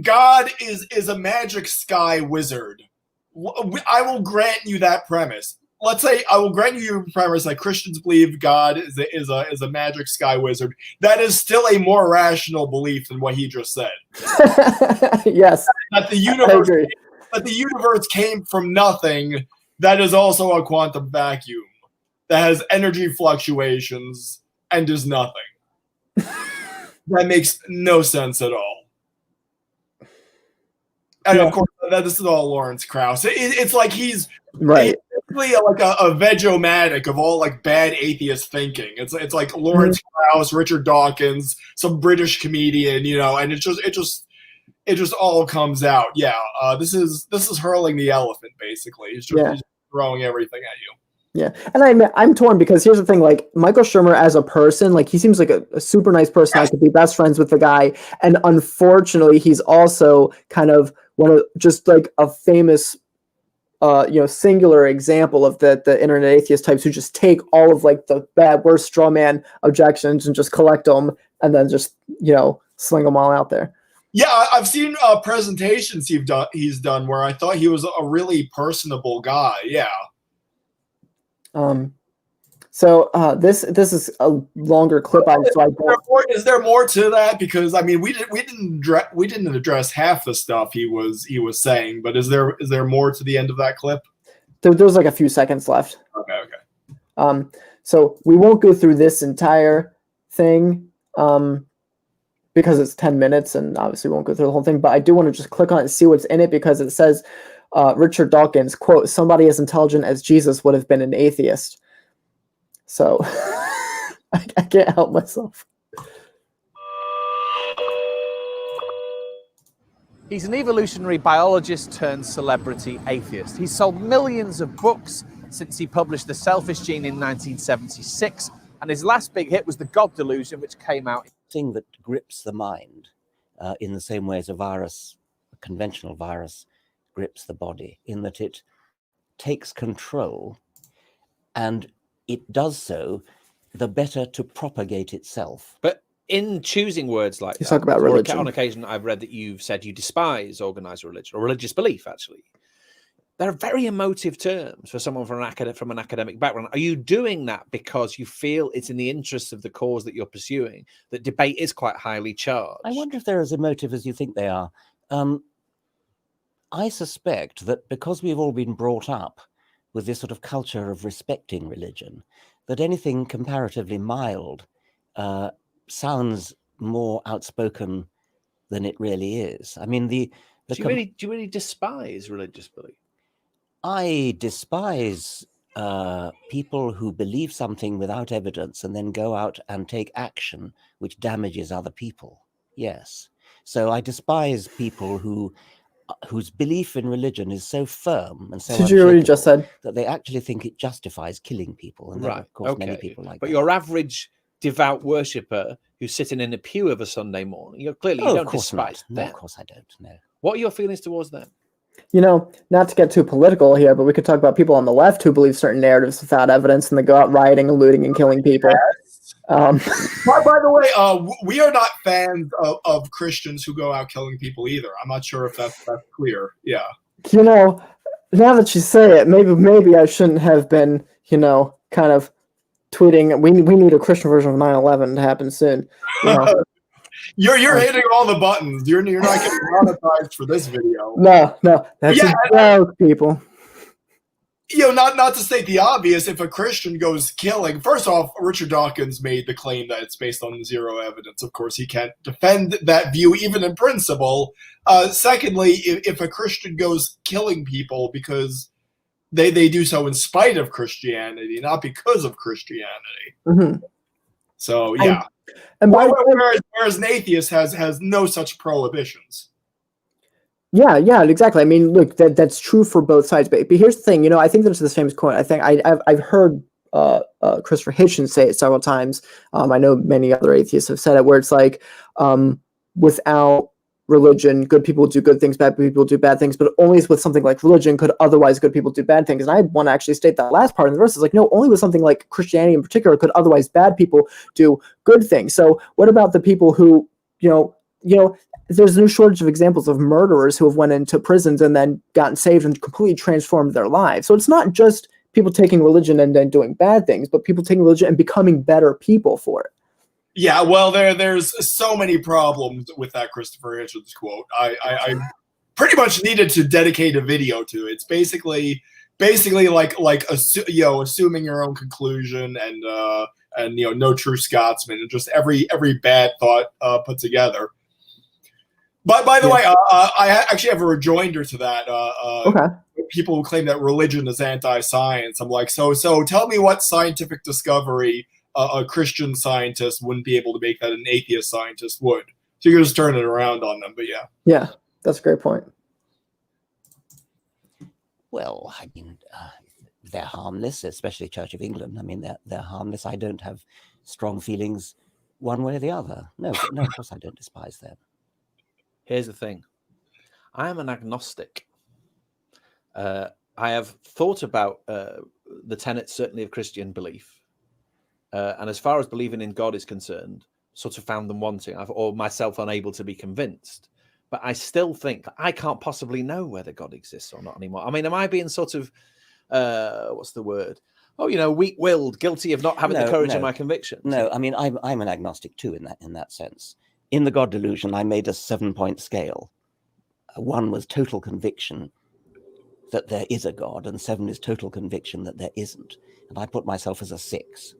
God is a magic sky wizard, I will grant you that premise. Let's say I will grant you your premise that Christians believe God is a magic sky wizard. That is still a more rational belief than what he just said. Yes, that the universe came from nothing. That is also a quantum vacuum that has energy fluctuations and is nothing. That makes no sense at all. And of course, this is all Lawrence Krauss. It's like he's right. Basically like a vegomatic of all like bad atheist thinking. It's like Lawrence Krauss, Richard Dawkins, some British comedian, and it just all comes out. Yeah, this is hurling the elephant basically. He's just throwing everything at you. Yeah, and I'm torn because here's the thing, like Michael Shermer as a person, like he seems like a super nice person. I could be best friends with the guy, and unfortunately he's also kind of just like a famous singular example of the internet atheist types who just take all of like the worst straw man objections and just collect them and then just sling them all out there. Yeah, I've seen presentations he's done where I thought he was a really personable guy. Yeah. So this is a longer clip. Is there more to that? Because I mean, we didn't address half the stuff he was saying, but is there more to the end of that clip? There's like a few seconds left. Okay. So we won't go through this entire thing because it's 10 minutes, and obviously we won't go through the whole thing. But I do want to just click on it and see what's in it, because it says Richard Dawkins, quote, "Somebody as intelligent as Jesus would have been an atheist." So I can't help myself. He's an evolutionary biologist turned celebrity atheist. He's sold millions of books since he published The Selfish Gene in 1976, and his last big hit was The God Delusion, which came out. Thing that grips the mind in the same way as a conventional virus grips the body, in that it takes control, and it does so the better to propagate itself. But in choosing words like that, talk about religion. On occasion I've read that you've said you despise organized religion or religious belief, actually. They're very emotive terms for someone from an academic background. Are you doing that because you feel it's in the interests of the cause that you're pursuing, that debate is quite highly charged? I wonder if they're as emotive as you think they are. I suspect that because we've all been brought up with this sort of culture of respecting religion, that anything comparatively mild sounds more outspoken than it really is. I mean, do you really despise religious belief? I despise people who believe something without evidence and then go out and take action which damages other people. Yes. So I despise people whose belief in religion is so firm and so that they actually think it justifies killing people. And there are, of course, many people like that. But your average devout worshipper who's sitting in a pew of a Sunday morning, you don't despise them. No, of course I don't. No. What are your feelings towards them? Not to get too political here, but we could talk about people on the left who believe certain narratives without evidence, and they go out rioting and looting and killing people. By the way, we are not fans of Christians who go out killing people either. I'm not sure if that's clear. Yeah. Now that you say it, maybe I shouldn't have been, kind of tweeting. We need a Christian version of 9/11 to happen soon. You're hitting all the buttons. You're not getting monetized for this video. No, that's a joke, people. Not to state the obvious, if a Christian goes killing, first off, Richard Dawkins made the claim that it's based on zero evidence. Of course, he can't defend that view even in principle. Secondly, if a Christian goes killing people because they do so in spite of Christianity, not because of Christianity. Mm-hmm. So, yeah. Whereas an atheist has no such prohibitions. Yeah, exactly. I mean, look, that's true for both sides. But here's the thing, I think there's this famous quote. I think I've heard Christopher Hitchens say it several times. I know many other atheists have said it, where it's like, without religion, good people do good things, bad people do bad things, but only with something like religion could otherwise good people do bad things. And I want to actually state that last part of the verse is like, no, only with something like Christianity in particular could otherwise bad people do good things. So what about the people who, there's no shortage of examples of murderers who have went into prisons and then gotten saved and completely transformed their lives. So it's not just people taking religion and then doing bad things, but people taking religion and becoming better people for it. Yeah, well, there's so many problems with that Christopher Hitchens quote. I pretty much needed to dedicate a video to it. It's basically like assuming your own conclusion and no true Scotsman, and just every bad thought put together. But by the way, I actually have a rejoinder to that. Okay. People who claim that religion is anti-science. I'm like, so tell me what scientific discovery a Christian scientist wouldn't be able to make that an atheist scientist would. So you're just turning it around on them, but yeah. Yeah, that's a great point. Well, I mean, they're harmless, especially Church of England. I mean, they're harmless. I don't have strong feelings one way or the other. No, of course I don't despise them. Here's the thing. I am an agnostic. I have thought about the tenets, certainly, of Christian belief. And as far as believing in God is concerned, sort of found them wanting, or myself unable to be convinced. But I still think I can't possibly know whether God exists or not anymore. I mean, am I being sort of, what's the word? Oh, weak-willed, guilty of not having the courage of my convictions? No, I mean, I'm an agnostic too in that sense. In the God Delusion, I made a 7-point scale. 1 was total conviction that there is a God, and 7 is total conviction that there isn't. And I put myself as a 6.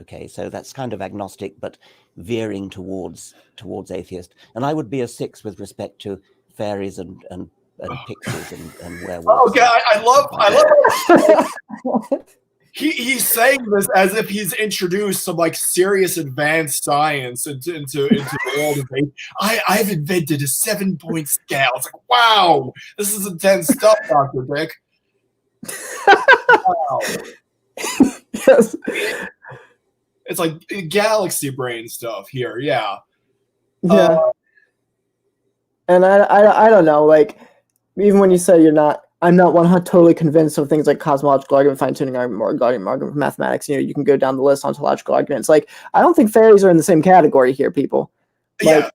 Okay, so that's kind of agnostic, but veering towards atheist. And I would be a 6 with respect to fairies and pixies and werewolves. Okay, I love. He's saying this as if he's introduced some like serious advanced science into the world of faith. I've invented a 7-point scale. It's like, wow, this is intense stuff, Dr. Dick. Wow. Yes. It's like galaxy brain stuff here, yeah. Yeah. And I don't know, like, even when you say I'm not totally convinced of things like cosmological argument, fine-tuning argument, or argument for mathematics. You can go down the list, ontological arguments. Like, I don't think fairies are in the same category here, people. Like,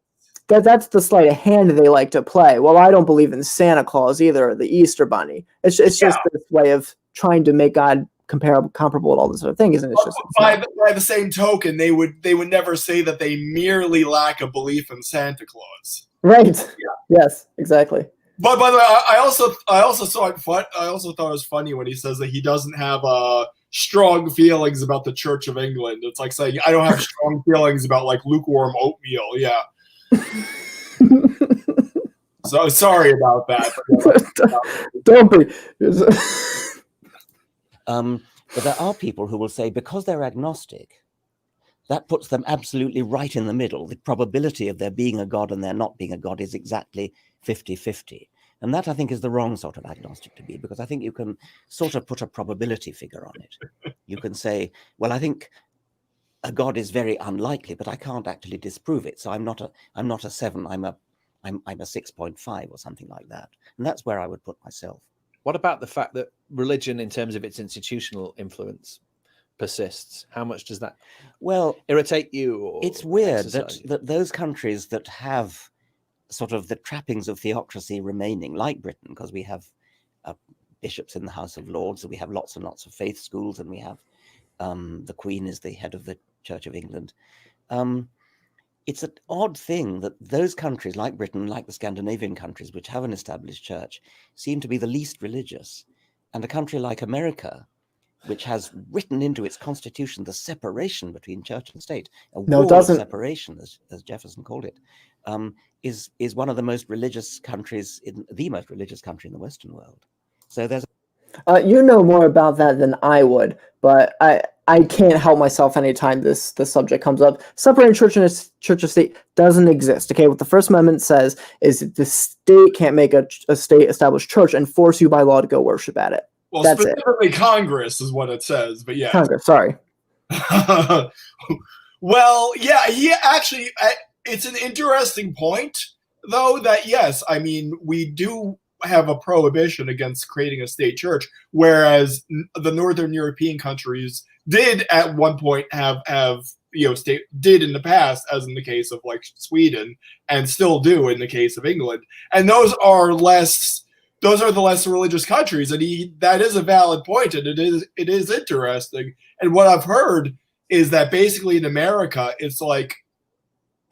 yeah. That's the sleight of hand they like to play. Well, I don't believe in Santa Claus either, or the Easter Bunny. It's just this way of trying to make God comparable to all this other thing, isn't it? By the same token, they would never say that they merely lack a belief in Santa Claus. Right. Yeah. Yes, exactly. But by the way, I also thought it was funny when he says that he doesn't have strong feelings about the Church of England. It's like saying I don't have strong feelings about like lukewarm oatmeal. Yeah. So sorry about that. Don't be. But there are people who will say because they're agnostic, that puts them absolutely right in the middle. The probability of there being a God and there not being a God is exactly 50-50. And that, I think, is the wrong sort of agnostic to be, because I think you can sort of put a probability figure on it. You can say, well, I think a God is very unlikely, but I can't actually disprove it. So I'm not a 7, I'm a 6.5 or something like that. And that's where I would put myself. What about the fact that religion, in terms of its institutional influence, persists? How much does that irritate you? Or it's weird that those countries that have sort of the trappings of theocracy remaining, like Britain, because we have bishops in the House of Lords, and we have lots and lots of faith schools, and we have the Queen is the head of the Church of England. It's an odd thing that those countries, like Britain, like the Scandinavian countries, which have an established church, seem to be the least religious. And a country like America, which has written into its constitution the separation between church and state, wall of separation, as Jefferson called it, is one of the most religious countries, the most religious country in the Western world. So there's you know more about that than I would, but I can't help myself anytime this subject comes up. Separating church and church of state doesn't exist. Okay, what the First Amendment says is that the state can't make a state-established church and force you by law to go worship at it. Well, that's specifically Congress is what it says, but yeah. Congress, sorry. Well, yeah, actually, it's an interesting point, though, that yes, I mean, we do have a prohibition against creating a state church, whereas the Northern European countries did at one point have did in the past, as in the case of like Sweden, and still do in the case of England, and those are the less religious countries, and that is a valid point, and it is interesting. And what I've heard is that basically in America it's like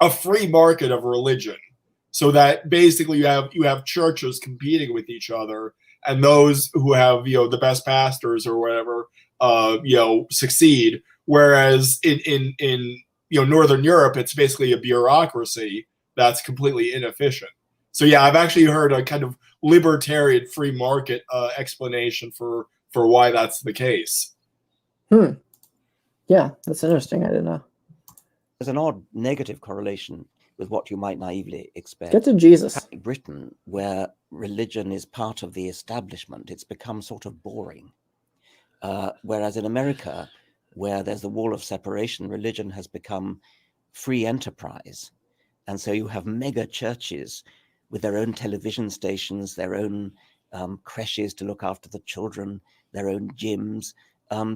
a free market of religion. So that basically you have churches competing with each other, and those who have the best pastors or whatever succeed. Whereas in Northern Europe, it's basically a bureaucracy that's completely inefficient. So yeah, I've actually heard a kind of libertarian free market explanation for why that's the case. Yeah, that's interesting. I didn't know. There's an odd negative correlation with what you might naively expect. Get to Jesus. Britain, where religion is part of the establishment, it's become sort of boring. Whereas in America, where there's the wall of separation, religion has become free enterprise. And so you have mega churches with their own television stations, their own creches to look after the children, their own gyms.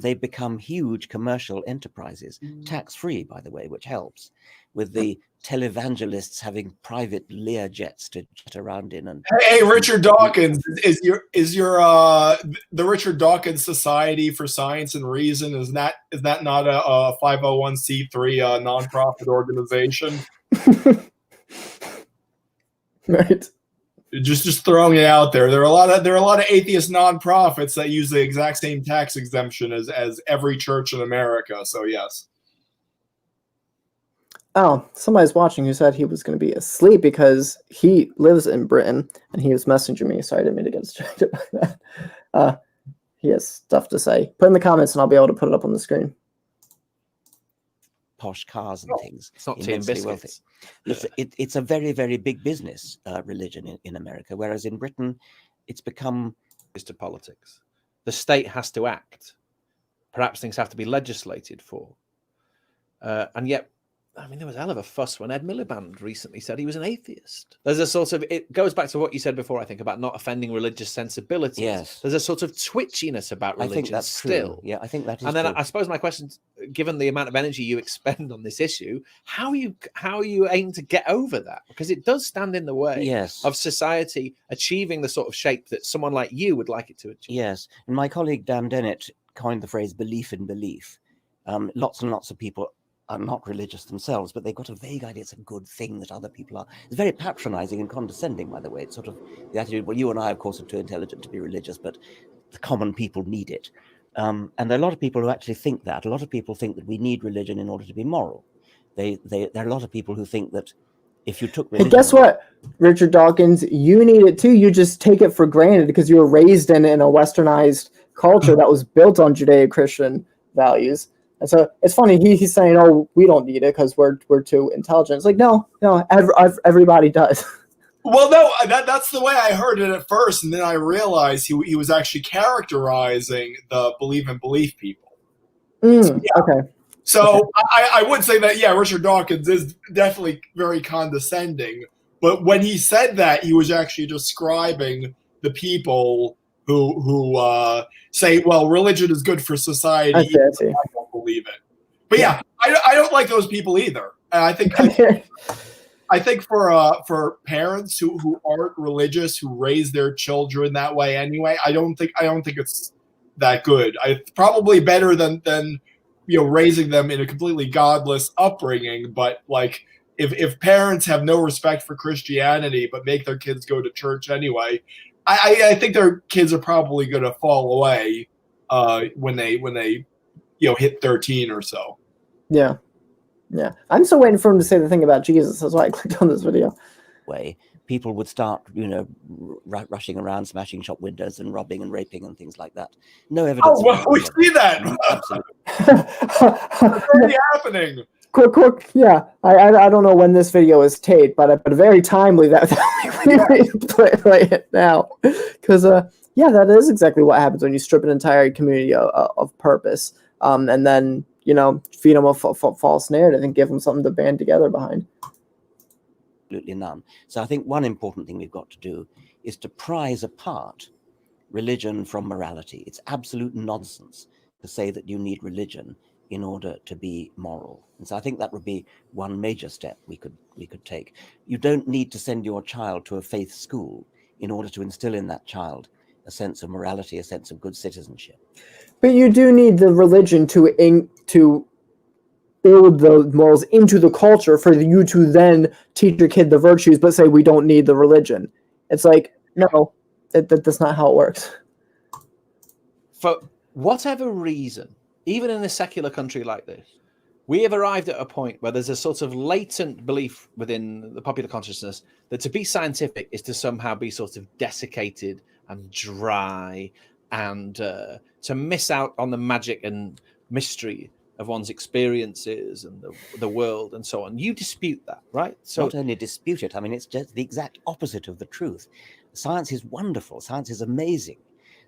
They become huge commercial enterprises, tax-free, by the way, which helps, with the televangelists having private Lear jets to jet around in. And hey, Richard Dawkins, is your the Richard Dawkins Society for Science and Reason, is that not a 501c3 nonprofit organization? Right. Just throwing it out there. There are a lot of atheist nonprofits that use the exact same tax exemption as every church in America. So yes. Oh, somebody's watching who said he was going to be asleep because he lives in Britain and he was messaging me. Sorry, I didn't mean to get distracted by that. He has stuff to say. Put in the comments and I'll be able to put it up on the screen. Posh cars and things. It's not tea and biscuits. It's a very, very big business, religion in America, whereas in Britain, it's become... to politics. The state has to act. Perhaps things have to be legislated for. And yet, I mean, there was a hell of a fuss when Ed Miliband recently said he was an atheist. There's a sort of, it goes back to what you said before, I think, about not offending religious sensibilities. Yes. There's a sort of twitchiness about religion. I think that's still. True. Yeah, I think that is And then true. I suppose my question, given the amount of energy you expend on this issue, how are you aiming to get over that? Because it does stand in the way Yes. of society achieving the sort of shape that someone like you would like it to achieve. Yes. And my colleague Dan Dennett coined the phrase belief in belief. Lots and lots of people are not religious themselves, but they've got a vague idea it's a good thing that other people are. It's very patronizing and condescending, by the way. It's sort of the attitude, well, you and I, of course, are too intelligent to be religious, but the common people need it. And there are a lot of people who actually think that. A lot of people think that we need religion in order to be moral. There are a lot of people who think that if you took religion... Hey, guess what, Richard Dawkins? You need it too. You just take it for granted because you were raised in a westernized culture that was built on Judeo-Christian values. And so it's funny, he's saying, oh, we don't need it because we're too intelligent. It's like, no, everybody does. Well, no, that's the way I heard it at first, and then I realized he was actually characterizing the believe in belief people. So, yeah. Okay. So I would say that, yeah, Richard Dawkins is definitely very condescending, but when he said that, he was actually describing the people who say, well, religion is good for society. I see. I don't believe it. But yeah, I don't like those people either. And I think for parents who aren't religious, who raise their children that way anyway, I don't think it's that good. It's probably better than raising them in a completely godless upbringing. But like if parents have no respect for Christianity but make their kids go to church anyway, I think their kids are probably going to fall away when they hit 13 or so. Yeah. I'm still waiting for him to say the thing about Jesus. That's why I clicked on this video. Way people would start, rushing around, smashing shop windows and robbing and raping and things like that. No evidence. Oh, well, we see that. It's already happening. Quick, yeah. I don't know when this video is taped, but very timely that we play it now, because that is exactly what happens when you strip an entire community of purpose, and then feed them a false narrative and give them something to band together behind. Absolutely none. So I think one important thing we've got to do is to prize apart religion from morality. It's absolute nonsense to say that you need religion in order to be moral. And so I think that would be one major step we could take. You don't need to send your child to a faith school in order to instill in that child a sense of morality, a sense of good citizenship. But you do need the religion to build the morals into the culture for you to then teach your kid the virtues, but say we don't need the religion. It's like, no, that's not how it works. For whatever reason, even in a secular country like this, we have arrived at a point where there's a sort of latent belief within the popular consciousness that to be scientific is to somehow be sort of desiccated and dry and to miss out on the magic and mystery of one's experiences and the world and so on. You dispute that, right? So not only dispute it, I mean, it's just the exact opposite of the truth. Science is wonderful. Science is amazing.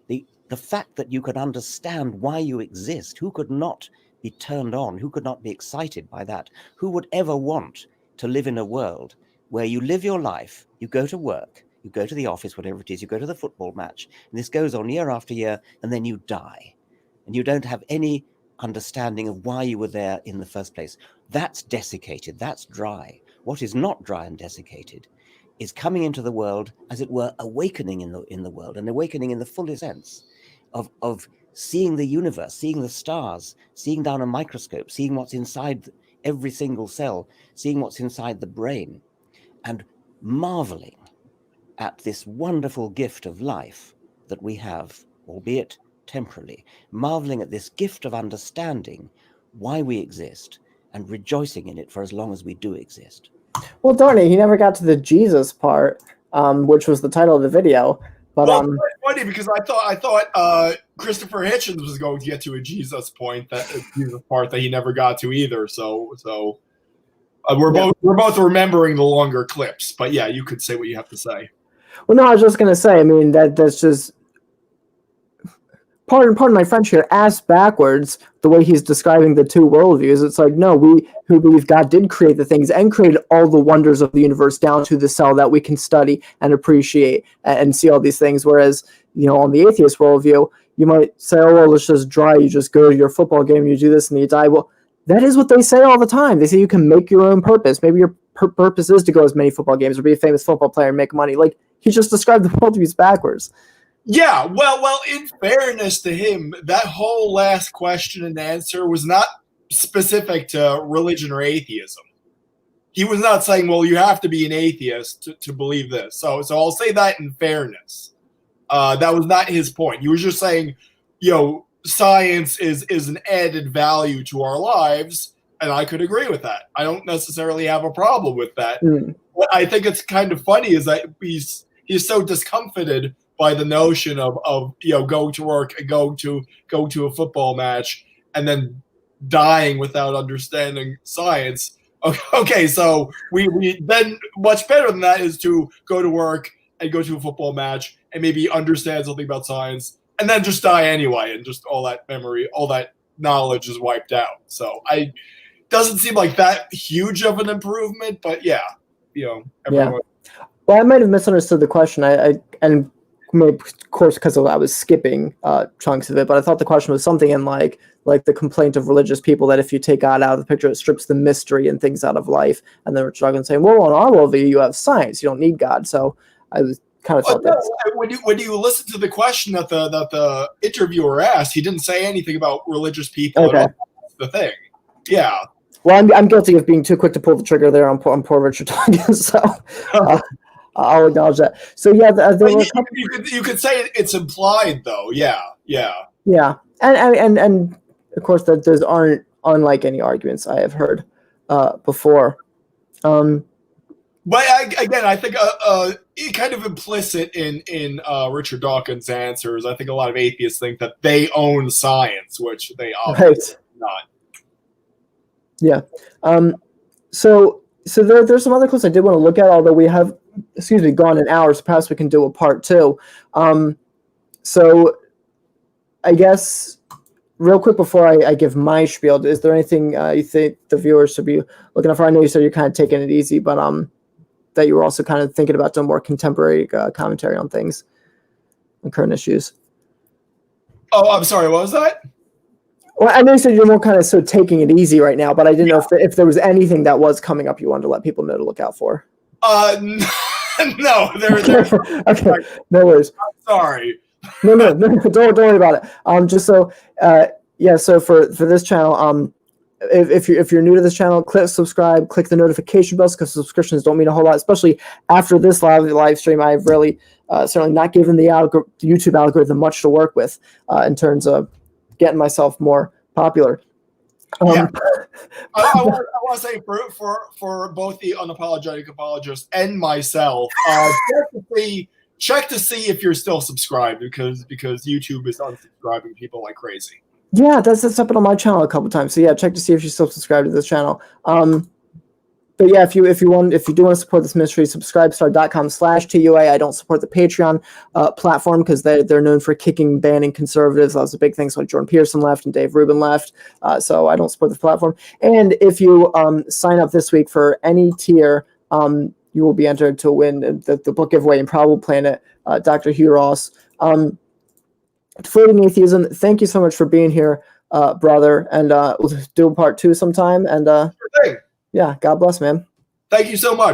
The fact that you could understand why you exist, who could not be turned on, who could not be excited by that? Who would ever want to live in a world where you live your life, you go to work, You go to the office, whatever it is, you go to the football match, and this goes on year after year, and then you die. And you don't have any understanding of why you were there in the first place. That's desiccated, that's dry. What is not dry and desiccated is coming into the world, as it were, awakening in the world, and awakening in the fullest sense of seeing the universe, seeing the stars, seeing down a microscope, seeing what's inside every single cell, seeing what's inside the brain, and marveling at this wonderful gift of life that we have, albeit temporarily, marveling at this gift of understanding why we exist and rejoicing in it for as long as we do exist. Well, darn it, he never got to the Jesus part, which was the title of the video. But well, it's funny because I thought Christopher Hitchens was going to get to a Jesus point, that Jesus part that he never got to either. So we're both remembering the longer clips. But yeah, you could say what you have to say. Well, no, I was just gonna say. I mean, that's just pardon my French here. Ass backwards, the way he's describing the two worldviews. It's like, no, we who believe God did create the things and created all the wonders of the universe down to the cell that we can study and appreciate and see all these things. Whereas, on the atheist worldview, you might say, oh, well, it's just dry. You just go to your football game, you do this, and you die. Well, that is what they say all the time. They say you can make your own purpose. Maybe your purpose is to go to as many football games or be a famous football player and make money. Like, he just described the worldviews backwards. Yeah, well, in fairness to him, that whole last question and answer was not specific to religion or atheism. He was not saying, well, you have to be an atheist to believe this. So I'll say that in fairness. That was not his point. He was just saying, science is an added value to our lives, and I could agree with that. I don't necessarily have a problem with that. What I think it's kind of funny is that he's so discomfited by the notion of going to work and go to a football match and then dying without understanding science. Okay, so we then much better than that is to go to work and go to a football match and maybe understand something about science and then just die anyway, and just all that memory, all that knowledge is wiped out. So doesn't seem like that huge of an improvement, but yeah, everyone. Yeah. Well, I might have misunderstood the question. And of course, because I was skipping chunks of it, but I thought the question was something in like the complaint of religious people that if you take God out of the picture, it strips the mystery and things out of life. And then Richard Dawkins saying, well, on our worldview, you have science, you don't need God. So I was kind of thought that. When you listen to the question that the interviewer asked, he didn't say anything about religious people. Okay. At all. That's the thing. Yeah. Well, I'm guilty of being too quick to pull the trigger there on poor Richard Dawkins. So. I'll acknowledge that. So yeah, you could say it's implied though. Yeah. And of course that those aren't unlike any arguments I have heard before. But I think kind of implicit in Richard Dawkins' answers, I think a lot of atheists think that they own science, which they obviously not. Yeah. So there's some other clips I did want to look at, although we have, gone an hour, so perhaps we can do a part 2. So I guess real quick before I give my spiel, is there anything you think the viewers should be looking out for? I know you said you're kind of taking it easy, but that you were also kind of thinking about doing more contemporary commentary on things, on current issues. Oh, I'm sorry, what was that? Well, I know you said you're more kind of taking it easy right now, but I didn't know if there was anything that was coming up you wanted to let people know to look out for. No, there's okay, no worries. I'm sorry. No, don't worry about it. Just so, so for this channel, if you're new to this channel, click subscribe, click the notification bell, because subscriptions don't mean a whole lot, especially after this live stream. I've really certainly not given the YouTube algorithm much to work with in terms of getting myself more popular. I want to say for both the Unapologetic Apologists and myself, check to see if you're still subscribed, because YouTube is unsubscribing people like crazy. Yeah, that's happened on my channel a couple times. So yeah, check to see if you're still subscribed to this channel. But yeah, if you do want to support this ministry, subscribestar.com/TUA. I don't support the Patreon platform because they're known for banning conservatives. That was a big thing. So like Jordan Peterson left and Dave Rubin left. So I don't support the platform. And if you sign up this week for any tier, you you will be entered to win the book giveaway Improbable Planet, Dr. Hugh Ross. Deflating Atheism, thank you so much for being here, brother, and we'll do a part 2 sometime. And yeah, God bless, man. Thank you so much.